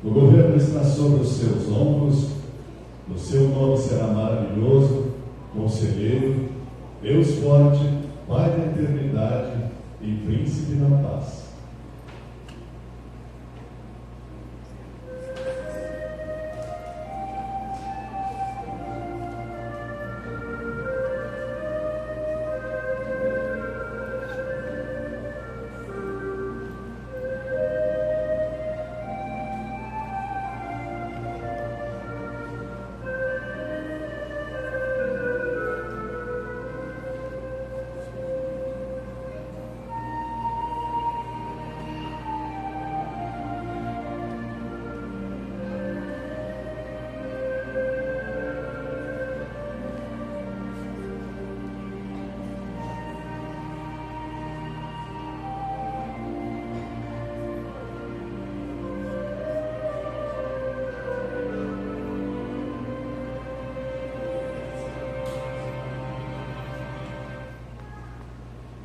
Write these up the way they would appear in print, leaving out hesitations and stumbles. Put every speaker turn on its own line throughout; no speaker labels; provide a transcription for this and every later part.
O governo está sobre os seus ombros, o seu nome será maravilhoso, Conselheiro, Deus forte, Pai da eternidade e Príncipe da paz.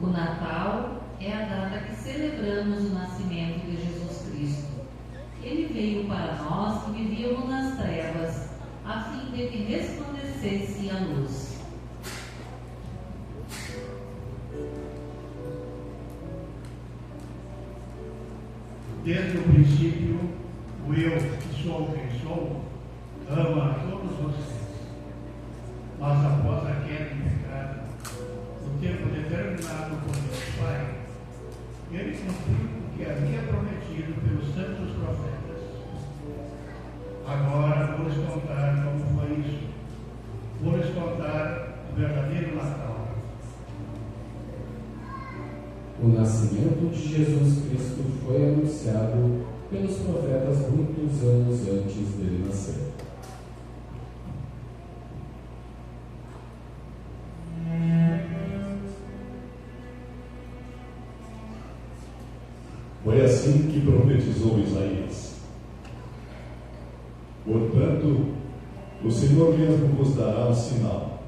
O Natal é a data que celebramos o nascimento de Jesus Cristo. Ele veio para nós que vivíamos nas trevas, a fim de que resplandecesse a luz.
Desde o princípio, o eu que sou quem sou, ama a todos vocês. Mas após a queda e pecado, no tempo determinado por Deus Pai, ele cumpriu o que havia prometido pelos santos profetas. Agora vou lhes contar como foi isso. Vou lhes contar o verdadeiro Natal.
O nascimento de Jesus Cristo foi anunciado pelos profetas muitos anos antes dele nascer.
Foi assim que profetizou Isaías. Portanto, o Senhor mesmo vos dará um sinal.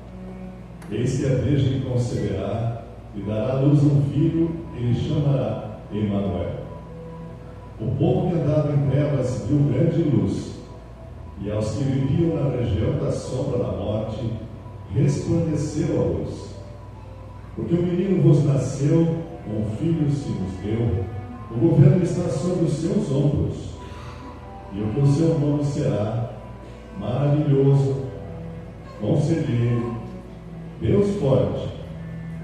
Eis que a Virgem conceberá e dará à luz um filho e lhe chamará Emanuel. O povo que andava em trevas viu grande luz, e aos que viviam na região da sombra da morte, resplandeceu a luz. Porque o menino vos nasceu, um filho se nos deu, o governo está sobre os seus ombros, e o seu nome será Maravilhoso, Conselheiro, Deus forte,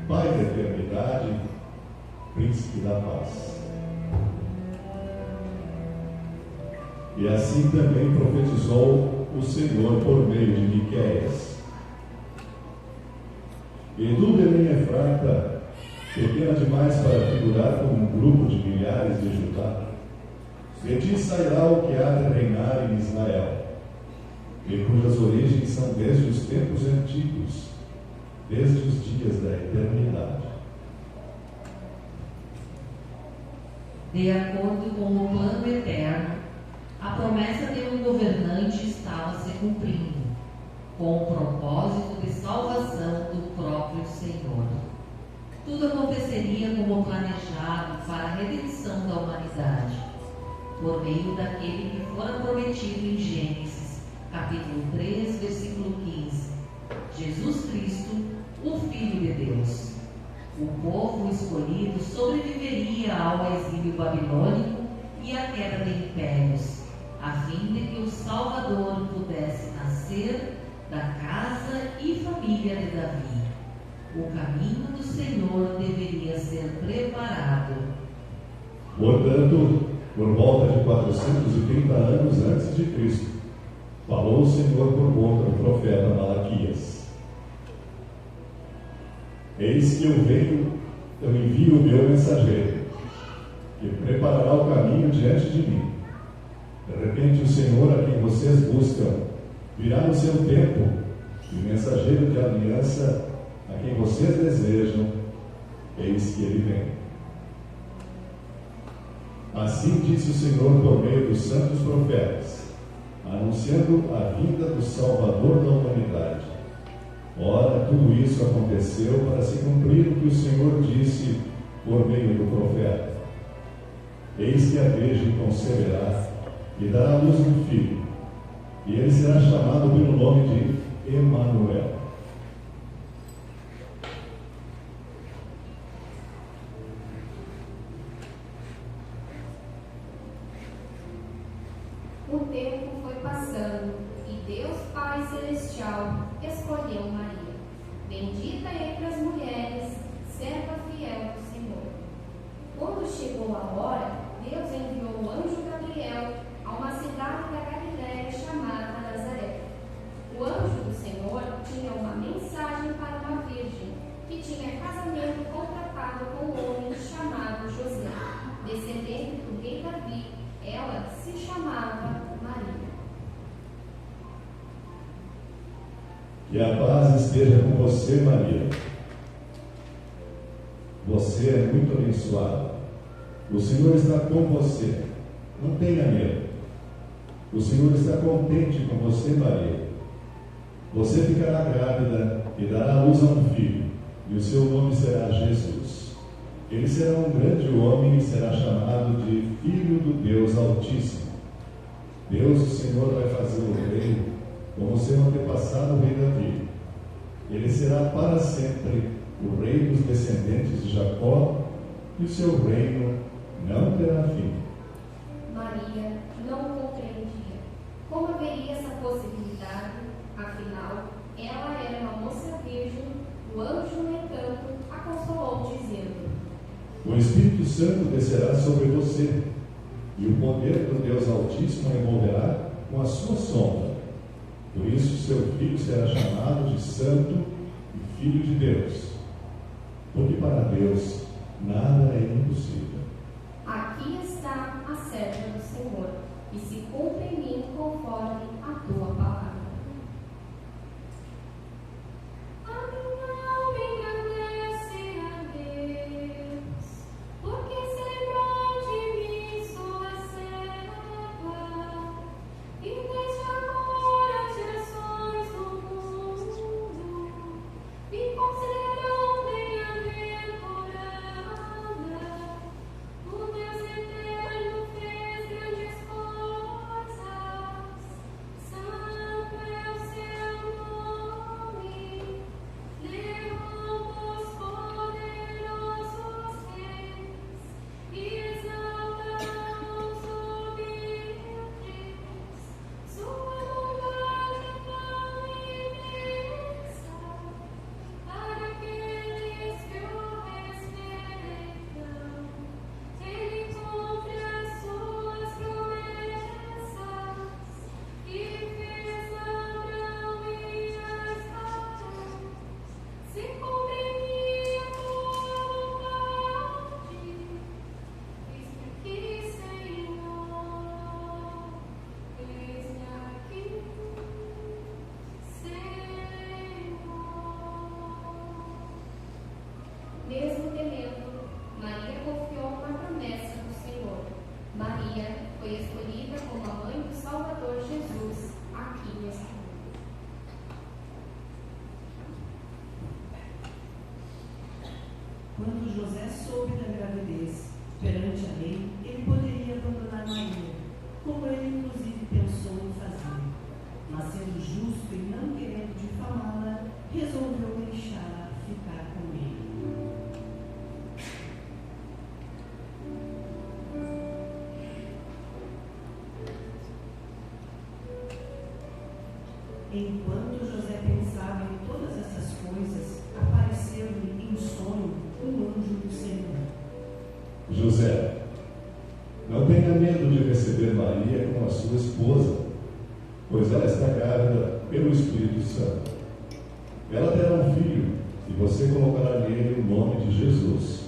Pai da eternidade, Príncipe da paz. E assim também profetizou o Senhor por meio de Miqueias. E tu, Belém Efrata, pequena demais para figurar como um grupo de milhares de Judá, de ti sairá o que há de reinar em Israel, e cujas origens são desde os tempos antigos, desde os dias da eternidade.
De acordo com o plano eterno, a promessa de um governante estava se cumprindo, com o propósito de salvação do próprio Senhor. Tudo aconteceria como planejado para a redenção da humanidade, por meio daquele que fora prometido em Gênesis, capítulo 3, versículo 15. Jesus Cristo, o Filho de Deus. O povo escolhido sobreviveria ao exílio babilônico e à queda de impérios, a fim de que o Salvador pudesse nascer da casa e família de Davi. O caminho do Senhor deveria ser preparado.
Portanto, por volta de 430 anos antes de Cristo, falou o Senhor por boca do profeta Malaquias. Eis que eu envio o meu mensageiro, que preparará o caminho diante de mim. De repente o Senhor a quem vocês buscam virá no seu tempo, e o mensageiro de aliança a quem vocês desejam, eis que ele vem. Assim disse o Senhor por meio dos santos profetas, anunciando a vinda do Salvador da humanidade. Ora, tudo isso aconteceu para se cumprir o que o Senhor disse por meio do profeta. Eis que a Virgem conceberá e dará à luz um filho, e ele será chamado pelo nome de Emanuel.
O tempo foi passando e Deus Pai Celestial escolheu Maria, bendita entre as mulheres, serva fiel do Senhor. Quando chegou a hora, Deus enviou o anjo Gabriel a uma cidade da Galiléia chamada Nazaré. O anjo do Senhor tinha uma mensagem para uma virgem que tinha casamento contratado com um homem chamado José, descendente do rei Davi. Ela se chamava Maria.
Que a paz esteja com você, Maria. Você é muito abençoada. O Senhor está com você. Não tenha medo. O Senhor está contente com você, Maria. Você ficará grávida e dará à luz a um filho, e o seu nome será Jesus. Ele será um grande homem e será chamado de Filho do Deus Altíssimo. Deus, o Senhor, vai fazê-lo rei, como seu antepassado, o rei Davi. Ele será para sempre o rei dos descendentes de Jacó, e o seu reino não terá fim.
Maria não compreendia como haveria essa possibilidade, afinal, ela era uma moça virgem. O anjo, no entanto, a consolou, dizendo:
O Espírito Santo descerá sobre você, e o poder do Deus Altíssimo a envolverá com a sua sombra. Por isso, seu filho será chamado de Santo e Filho de Deus. Porque para Deus nada é impossível.
Aqui está a serva do Senhor, e se cumpre em mim conforme a tua palavra. A minha alma engrandece a Deus, porque se lembrou de mim sua serva, e desde agora as gerações do mundo me consideram bem-aventurada. O Deus eterno fez grandes coisas, santo é o seu nome, levou os poderosos reis e exaltou os humildes. Sua bondade é tão imensa para aqueles que o respeitam. Ele cumpre as suas promessas e fez Abraão e Isaque. Se cumpre em mim a tua vontade, eis-me aqui, Senhor, eis-me aqui, Senhor. Mesmo temendo, Maria confiou na promessa do Senhor. Maria foi escolhida como a mãe do Salvador Jesus aqui neste mundo.
Quando José soube da gravidez perante a lei, ele poderia abandonar Maria, como ele inclusive pensou em fazer. Mas sendo justo e não querendo difamá-la, resolveu deixá-la ficar com ele. Enquanto José pensava em todas essas coisas, apareceu-lhe em sonho um anjo do Senhor.
José, não tenha medo de receber Maria como a sua esposa, pois ela está grávida pelo Espírito Santo. Ela terá um filho, e você colocará nele o nome de Jesus,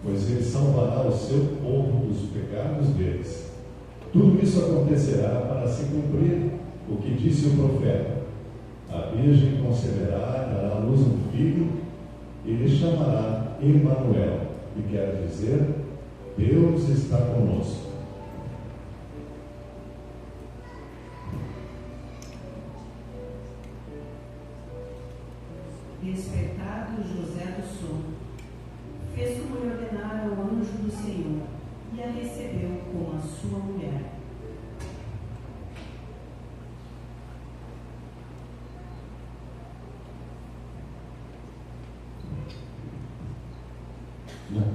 pois ele salvará o seu povo dos pecados deles. Tudo isso acontecerá para se cumprir o que disse o profeta: a virgem conceberá e dará à luz um filho, e lhe chamará Emanuel, que quer dizer, Deus está conosco.
Despertado José do sono, fez como lhe ordenara o anjo do Senhor, e a recebeu como a sua mulher.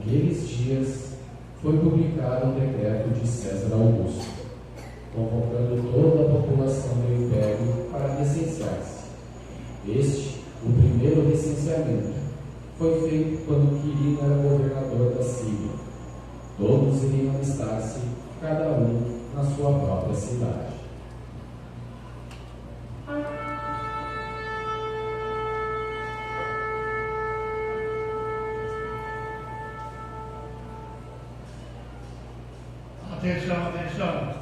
Naqueles dias foi publicado um decreto de César Augusto, convocando toda a população do Império para recensear-se. Este, o primeiro recenseamento, foi feito quando Quirino era governador da Síria. Todos iriam alistar-se, cada um na sua própria cidade.
Atenção, atenção.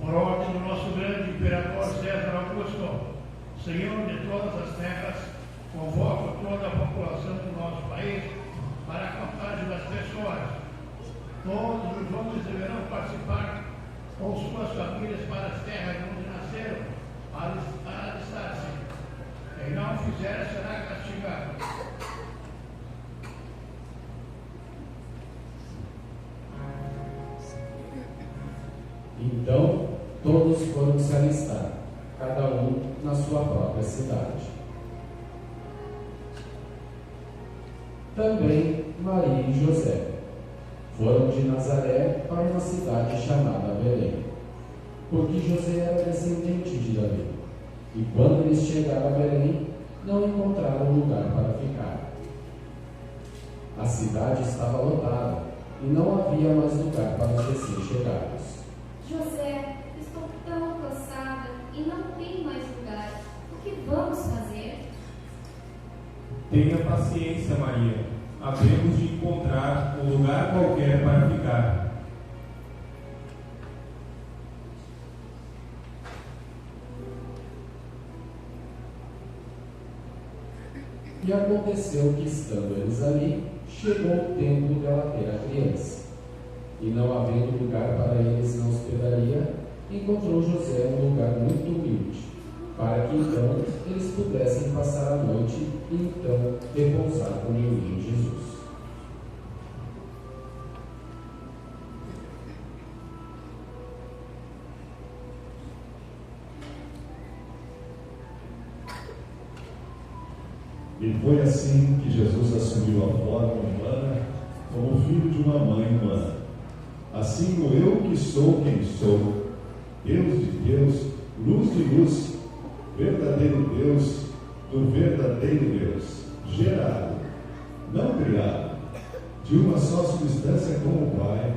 Por ordem do nosso grande imperador César Augusto, Senhor de todas as terras, convoco toda a população do nosso país para a contagem das pessoas. Todos os homens deverão participar com suas famílias para as terras onde nasceram, para alistar-se. Quem não fizer será castigado.
Então, todos foram se alistar, cada um na sua própria cidade. Também Maria e José foram de Nazaré para uma cidade chamada Belém, porque José era descendente de Davi. E quando eles chegaram a Belém, não encontraram lugar para ficar. A cidade estava lotada e não havia mais lugar para os recém-chegados.
José, estou tão cansada e não tem mais lugar. O que vamos fazer?
Tenha paciência, Maria. Havemos de encontrar um lugar qualquer para ficar.
E aconteceu que, estando eles ali, chegou o tempo dela ter a criança. E não havendo lugar para eles na hospedaria, encontrou José um lugar muito humilde, para que então eles pudessem passar a noite e então repousar com o menino Jesus.
E foi assim que Jesus assumiu a forma humana como filho de uma mãe humana. Assim como eu que sou quem sou, Deus de Deus, luz de luz, verdadeiro Deus do verdadeiro Deus, gerado, não criado, de uma só substância com o Pai,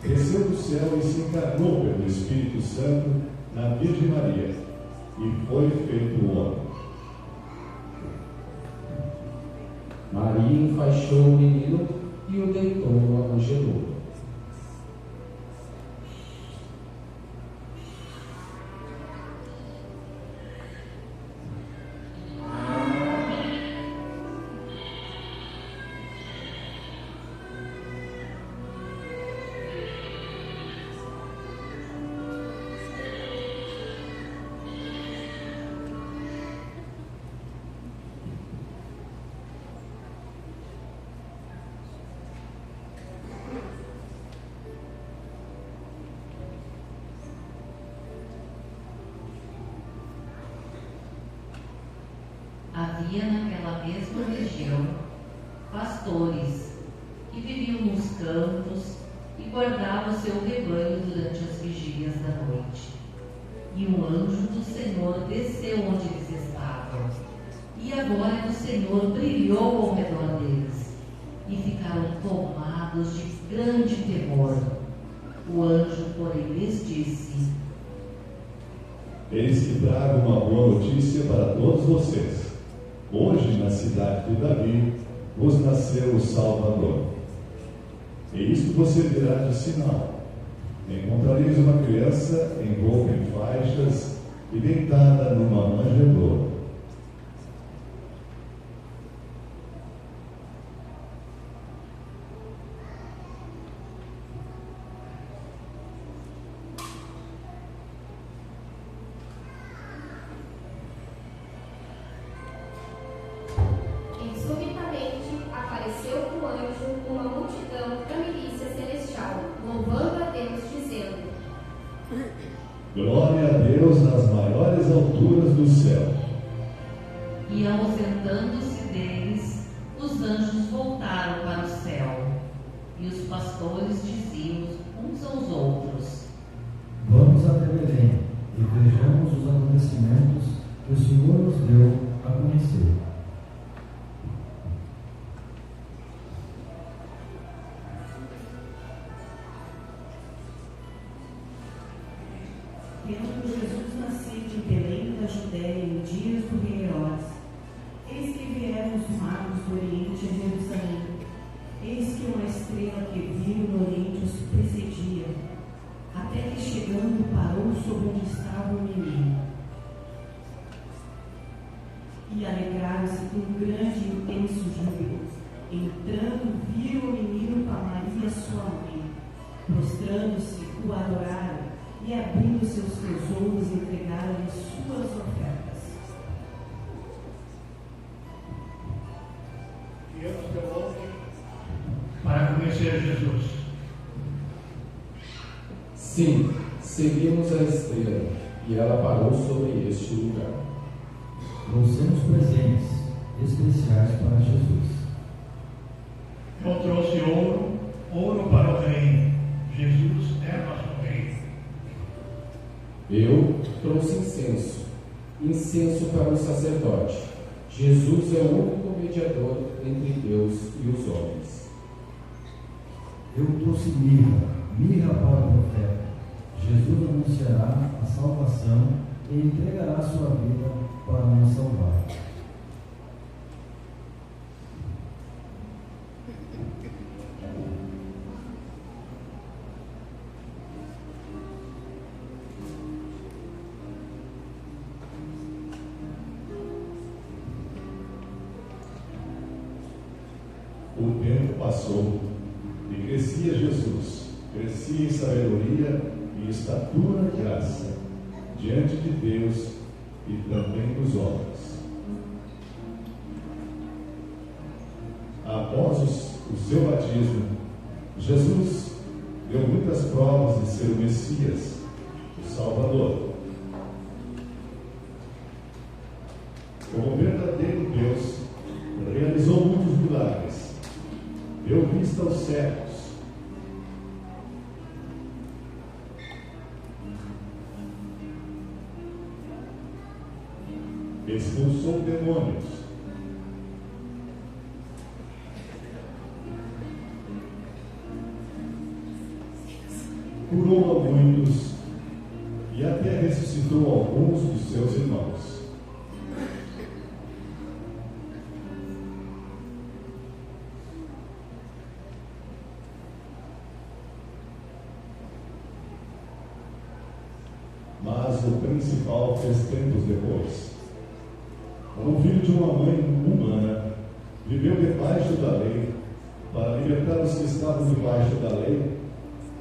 desceu do céu e se encarnou pelo Espírito Santo na Virgem Maria, e foi feito homem.
Maria enfaixou o menino e o deitou no manjedouro.
Havia naquela mesma região pastores que viviam nos campos e guardavam seu rebanho durante as vigílias da noite. E um anjo do Senhor desceu onde eles estavam, e a glória do Senhor brilhou ao redor deles, e ficaram tomados de grande temor. O anjo, porém, lhes disse:
Eis que trago uma boa notícia para todos vocês. Hoje, na cidade de Davi, vos nasceu o Salvador. E isto você verá de sinal. Encontrareis uma criança envolta em faixas e deitada numa manjedoura. Glória a Deus nas maiores alturas do céu.
E ausentando-se deles, os anjos voltaram para o céu. E os pastores diziam uns aos outros:
Vamos até Belém e vejamos os acontecimentos que o Senhor nos deu a conhecer.
Tendo Jesus nascido em Belém da Judéia em dias do rei Herodes, eis que vieram os magos do Oriente a Jerusalém. Eis que uma estrela que viram no Oriente os precedia, até que chegando parou sobre onde estava o menino. E alegraram-se com grande e intenso júbilo. Entrando, viram o menino com a Maria sua mãe. Prostrando-se, o adoraram, e abrindo seus tesouros, entregaram-lhe suas ofertas.
Viemos de longe para conhecer Jesus.
Sim, seguimos a estrela, e ela parou sobre este lugar.
Trouxemos presentes especiais para Jesus.
Eu trouxe ouro para o reino. Jesus é nosso rei.
Eu trouxe incenso para o sacerdote. Jesus é o único mediador entre Deus e os homens.
Eu trouxe mirra para o profeta. Jesus anunciará a salvação e entregará sua vida para nos salvar.
O tempo passou e crescia Jesus, crescia em sabedoria e estatura e graça diante de Deus e também dos homens. Após o seu batismo, Jesus deu muitas provas de ser o Messias, o Salvador. Como verdadeiro Deus, realizou muitos milagres, deu vista aos cegos, expulsou demônios, curou a muitos e até ressuscitou alguns dos seus irmãos. Mas o principal fez tempos depois. Como filho de uma mãe humana, viveu debaixo da lei, para libertar os que estavam debaixo da lei,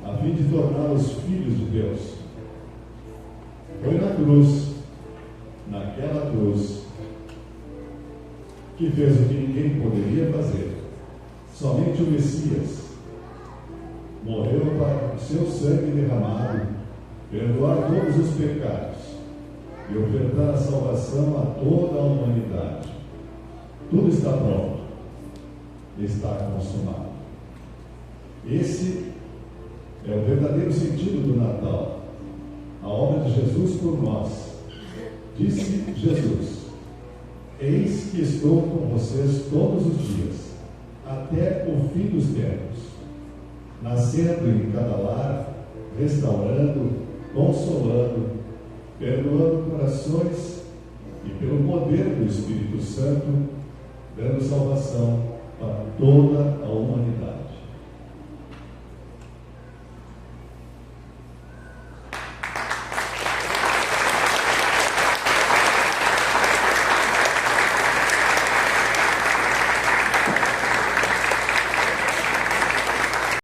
a fim de torná-los filhos de Deus. Foi naquela cruz, que fez o que ninguém poderia fazer. Somente o Messias morreu para o seu sangue derramado perdoar todos os pecados e ofertar a salvação a toda a humanidade. Tudo está pronto, está consumado. Esse é o verdadeiro sentido do Natal, a obra de Jesus por nós. Disse Jesus: eis que estou com vocês todos os dias, até o fim dos tempos, nascendo em cada lar, restaurando, consolando, perdoando corações e, pelo poder do Espírito Santo, dando salvação para toda a humanidade.